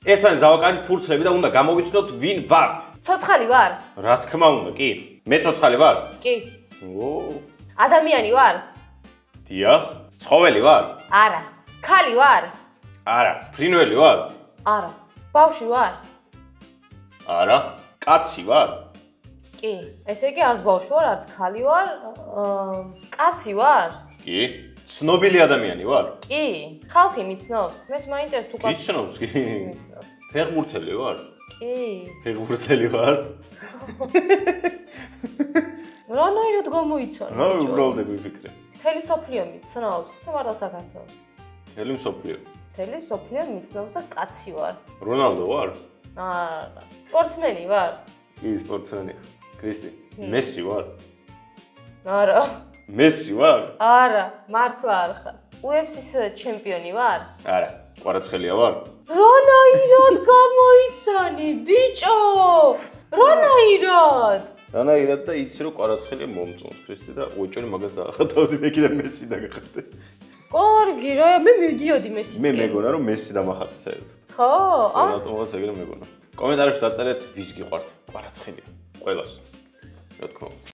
ერთმანეთს დავაკარით ფურცლები და უნდა გამოვიცნოთ ვინ ვართ. ცოცხალი ვარ? რა თქმა უნდა, კი. მე ცოცხალი ვარ? კი. ო, ადამიანი ვარ? დიახ. ცხოველი ვარ? არა. ქალი ვარ? არა. ფრინველი ვარ? არა. ბავშვი ვარ? არა. კაცი ვარ? კი. ესე იგი არც ბავშვი ვარ, არც ქალი ვარ, კაცი ვარ? კი. ცნობილი ადამიანი ვარ? კი. ხალხი მიცნობს? მეც მაინტერესებს თუ კაცი მიცნობს, კი. მიცნობს. ფეხბურთელი ვარ? კი. ფეხბურთელი ვარ? რანაირად გამოიცანე? რა უბრალოდ ვიფიქრე. მთელი სოფლიო მიცნობს? თუ მარტო საქართველოს? მთელი მსოფლიო. მთელი სოფლიო მიცნობს და კაცი ვარ. რონალდო ვარ? არა. სპორტსმენი ვარ? კი, სპორტსმენია. კრისტი, მესი ვარ? არა. მესი ვარ? არა, მართლა არ ხარ. UFC-ს ჩემპიონი ვარ? არა. კვარაცხელია ვარ? რანაირად გამოიცანი, ბიჭო! რანაირად? რანაირად და იცი რომ კვარაცხელია მომწონს ქრისტე და უეჭველი მაგას დაახატავდი მე კიდე მესი დაგახატე. კარგი რა, მე მივდიოდი მესისკენ. მე მეგონა რომ მესი დამახატე საერთოდ. ხო? ავტომატურად ეგრე მეგონა. კომენტარებში დაწერეთ ვის გიყვართ კვარაცხელია. ყველას. რა თქმა უნდა.